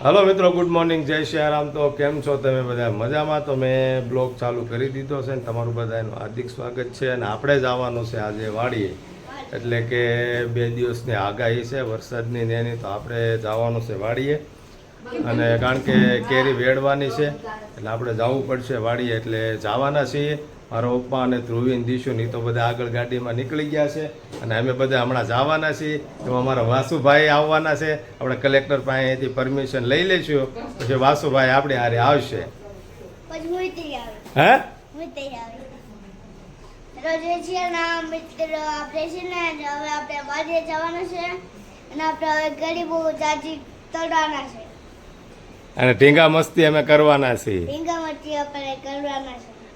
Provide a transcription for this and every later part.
Hello મિત્રો, good morning, જય શ્રી રામ. તો કેમ છો તમે બધા? મજામાં? તો મેં બ્લોગ ચાલુ કરી દીધો છે ને તમારું બધાનું હાર્દિક સ્વાગત છે. અને આપણે જ આવવાનું છે આજે વાડીએ, એટલે કે 2 દિવસની આગાહી છે વરસાદની ને એની, તો આપણે જવાનું છે વાડીએ. અને કારણ કે કેરી વેડવાની છે એટલે આપણે જવું પડશે વાડીએ, એટલે જવાના છીએ. મારા પપ્પા અને ધ્રુવીન દીશું ની તો બધા આગળ ગાડીમાં નીકળી ગયા છે અને અમે બધા હમણાં જવાના છીએ. એમાં અમારા વાસુભાઈ આવવાના છે. આપણે કલેક્ટર પાસેથી પરમિશન લઈ લઈશું, પછી વાસુભાઈ આપણે હારે આવશે. હે અને ઢીંગા મસ્તી અમે કરવાના છીએ.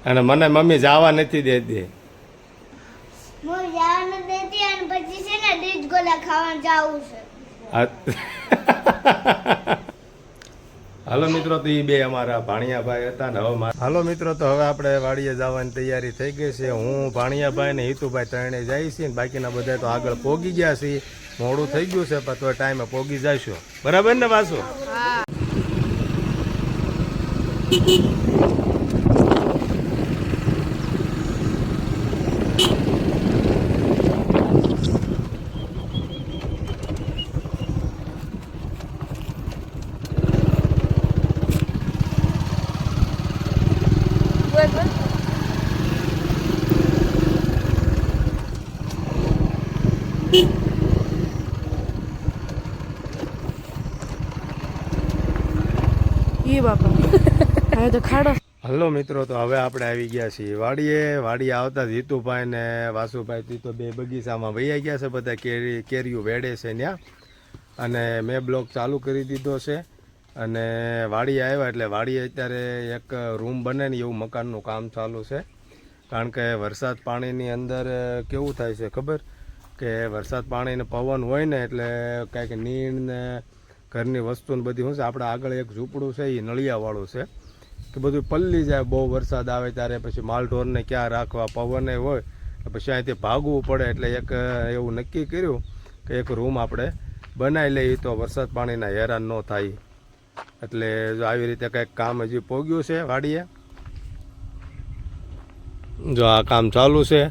અને મને મમ્મી જવા નથી દેતી. હાલો મિત્રો, તો એ બે અમારા ભાણિયાભાઈ હતા ને હવે હાલો મિત્રો, તો હવે આપણે વાડીએ જવાની તૈયારી થઈ ગઈ છે. હું, ભાણિયાભાઈ ને હિતુભાઈ ત્રણે જાય છે ને બાકીના બધા તો આગળ પોગી ગયા છે. મોડું થઈ ગયું છે પણ તો ટાઈમે પોગી જઈશું. બરાબર ને વાસુ? હલો મિત્રો, તો હવે આપણે આવી ગયા છીએ વાડીએ આવતા જ હિતુભાઈ ને વાસુભાઈ તો બે બગીચામાં વૈયા ગયા છે. બધા કેરીઓ વેડે છે ત્યાં, અને મેં બ્લોગ ચાલુ કરી દીધો છે. અને વાડીએ આવ્યા એટલે વાડીએ અત્યારે એક રૂમ બને ને એવું મકાનનું કામ ચાલુ છે. કારણ કે વરસાદ પાણીની અંદર કેવું થાય છે ખબર, કે વરસાદ પાણીને પવન હોય ને એટલે કાંઈક નીણ ને ઘરની વસ્તુ ને બધી શું છે, આપણે આગળ એક ઝૂંપડું છે એ નળિયાવાળું છે, કે બધું પલ્લી જાય. બહુ વરસાદ આવે ત્યારે પછી માલઢોરને ક્યાં રાખવા, પવને હોય પછી અહીંથી ભાગવું પડે. એટલે એક એવું નક્કી કર્યું કે એક રૂમ આપણે બનાવી લઈએ તો વરસાદ પાણીના હેરાન ન થાય. એટલે જો આવી રીતે કંઈક કામ હજી પોગ્યું છે વાડીએ. જો આ કામ ચાલુ છે,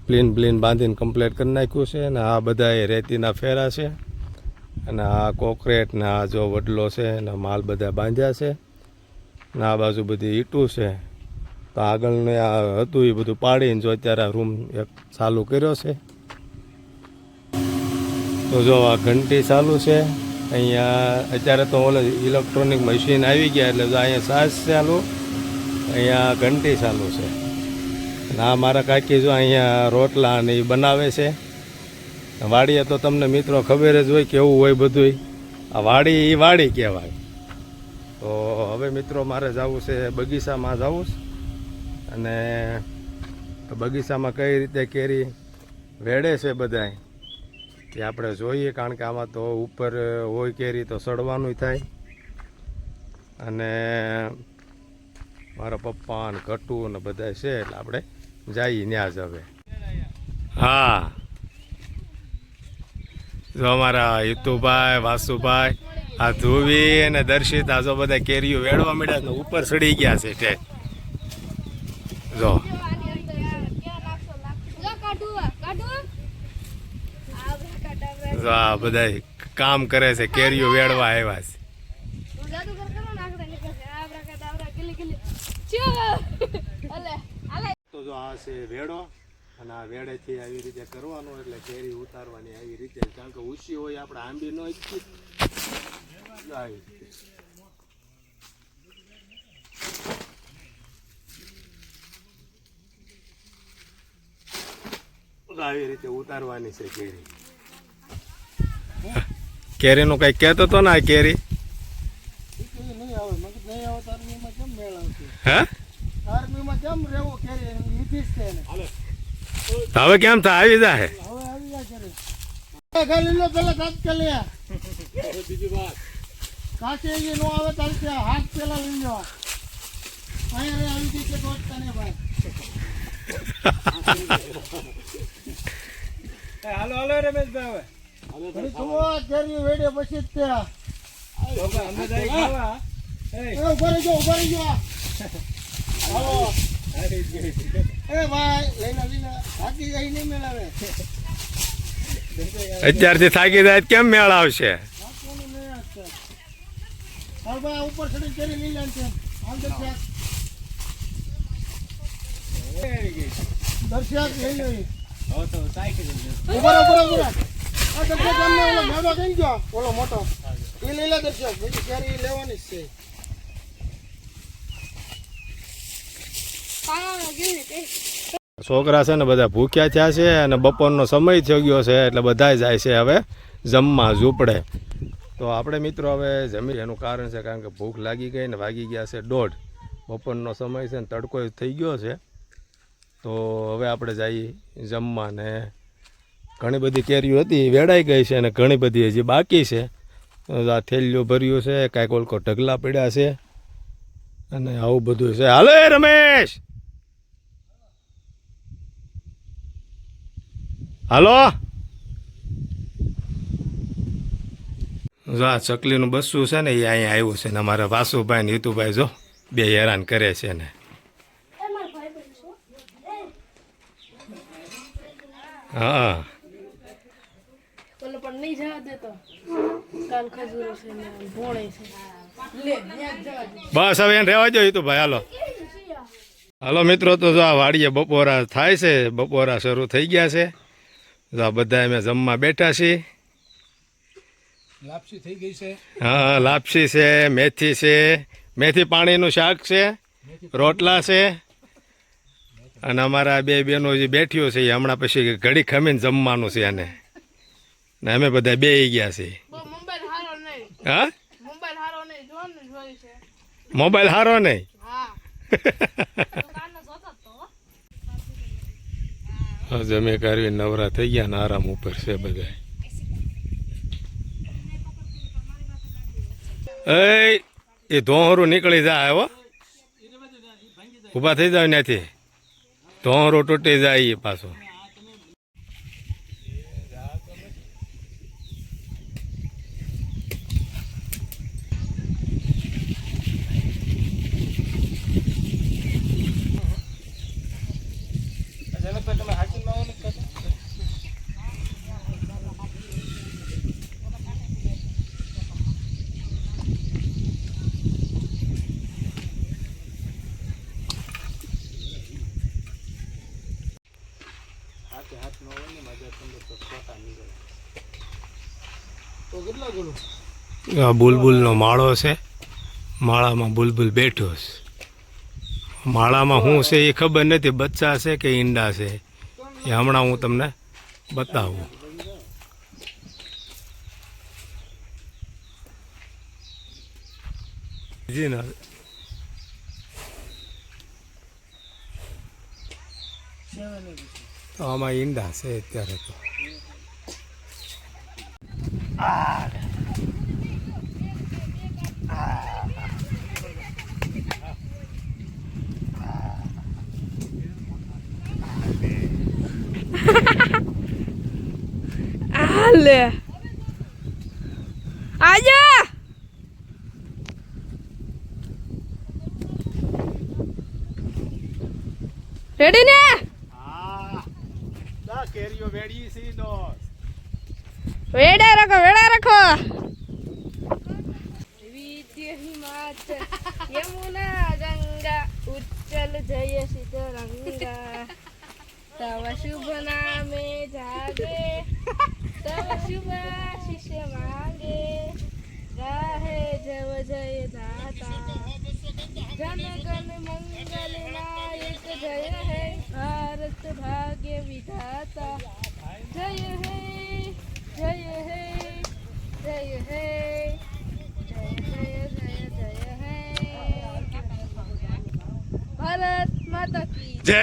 પ્લીન બાંધીને કમ્પ્લીટ કરી નાખ્યું છે. અને આ બધા એ રેતીના ફેરા છે, અને આ કોકરેટ ને આ જો વડલો છે ને માલ બધા બાંધ્યા છે. ને આ બાજુ બધી ઈંટું છે. તો આગળને આ હતું એ બધું પાડીને જો અત્યારે આ રૂમ એક ચાલુ કર્યો છે. તો જો આ ઘંટી ચાલુ છે અહીંયા. અત્યારે તો ઓલે ઇલેક્ટ્રોનિક મશીન આવી ગયા એટલે જો અહીંયા સાસ ચાલુ, અહીંયા ઘંટી ચાલુ છે. અને આ મારા કાકી જો અહીંયા રોટલા ને એ બનાવે છે. વાડીએ તો તમને મિત્રો ખબર જ હોય કેવું હોય બધું. આ વાડી એ વાડી કહેવાય. તો હવે મિત્રો મારે જવું છે બગીચામાં જવું છે. અને બગીચામાં કઈ રીતે કેરી વેડે છે બધાય એ આપણે જોઈએ. કારણ કે આમાં તો ઉપર હોય કેરી તો સડવાનું થાય. અને મારા પપ્પા ને કટુ ને બધા છે એટલે આપણે જઈએ ત્યાં જ હવે. હા, જો અમારા હિતુભાઈ, વાસુભાઈ, આ ધ્રુવી અને દર્શિતા જો બધા કેરીઓ વેડવા મળ્યા ને ઉપર ચડી ગયા છે તે. જો આ બધા કામ કરે છે, કેરીઓ વેડવા આવ્યા છે. તો જો આ છે વેડો, અને આ વેડેથી આવી રીતે કરવાનું એટલે કેરી ઉતારવાની આવી રીતે. કારણ કે ઉછી હોય આપણે આંબી નો આવી રીતે ઉતારવાની છે કેરી. કેરીનું કઈ કહેતો તો ને આ કેરી હવે કેમ થાય આવી જાય. હાલો હાલો રમેશભાઈ, હવે કેરી વેડે પછી ઉભા રહેજો. હાલો. એ ભાઈ લઈને થાકી જાય નહીં મેળાવે. અત્યારથી થાકી જાય તો કેમ મેળ આવશે? ભાઈ ઉપર ચડી ચડી લઈ લે છે. આમ દર્શક લઈ લે. ઉભા. આ દર્શક અમને ઓલો મેળો કઈ ગયો ઓલો મોટો એ લઈ લે દર્શક. બીજી કેરી લેવાની જ છે. છોકરા છે ને બધા ભૂખ્યા થયા છે અને બપોરનો સમય થઈ ગયો છે એટલે બધા જાય છે હવે જમવા ઝૂંપડે. તો આપણે મિત્રો હવે જમી એનું કારણ છે કારણ કે ભૂખ લાગી ગઈ ને વાગી ગયા છે 1:30. બપોરનો સમય છે ને તડકો થઈ ગયો છે. તો હવે આપણે જઈએ જમવા ને ઘણી બધી કેરીઓ હતી વેડાઈ ગઈ છે અને ઘણી બધી હજી બાકી છે. આ થેલીઓ ભર્યું છે કાંઈક ઓલકો ઢગલા પડ્યા છે અને આવું બધું છે. હાલો એ રમેશ, હાલો. જો આ ચકલીનું બસ્સું છે ને એ અહીંયા આવ્યું છે ને અમારા વાસુભાઈ ને હિતુભાઈ જો બે હેરાન કરે છે ને. હા બસ હવે એને રહેવા દો હિતુભાઈ. હાલો હાલો મિત્રો. તો જો આ વાડીએ બપોરા થાય છે, બપોરા શરૂ થઈ ગયા છે. જો આ બધા અમે જમવા બેઠા છીએ. લાપસી થઈ ગઈ છે. હા લાપસી છે, મેથી છે, મેથી પાણીનું શાક છે, રોટલા છે અને અમારા બે બહેનો જે બેઠ્યો છે એ હમણાં પછી ઘડી ખમીને જમવાનું છે એને ને અમે બધા બેહી ગયા છીએ. હા મોબાઈલ હારો નહીં. જમે કરવી નવરા થઈ ગયા ને આરામ ઉપર છે બધા. એ ધોહરું નીકળી જાય હો. ઊભા થઈ જાય ત્યાંથી ધોહરું તૂટી જાય એ પાછો. આ બુલબુલનો માળો છે. માળામાં બુલબુલ બેઠો છે. માળામાં શું છે એ ખબર નથી, બચ્ચા છે કે ઈંડા છે એ હમણાં હું તમને બતાવું. જી ના તો આમાં ઈંડા છે અત્યારે તો. Ale. Aja. Ready ne? હા દા કેરીઓ વેડી છે દોસ્ત. વેડા રાખો. વિદ્ય હિમાચલ યમુના ગંગા ઉચ્ચલ જય સીતરંગા તવ શુભ નામે જાગે તવ શુભાશિષ માંગે ગાહે જવ જય દાતા જન ગણ મંગલ નાયક જય હે ભારત ભાગ્ય વિધાતા જય હે જય હે જય હે ભારત માતા કી જય.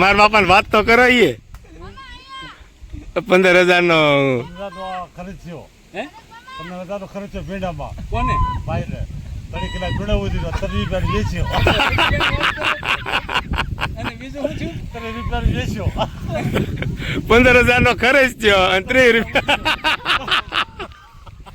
મારા બાપાને વાત તો કરો. એ 15,000 ખર્ચ્યો 15,000 ખર્ચ્યો ભીંડામાં. કોને? ભાઈ 3 કિલો ભીંડા દીધો 30 રૂપિયા વેચ્યો. અને બીજું શું થયું? 30 રૂપિયા વેચ્યો. 15,000 ખર્ચ થયો અને 30 રૂપિયા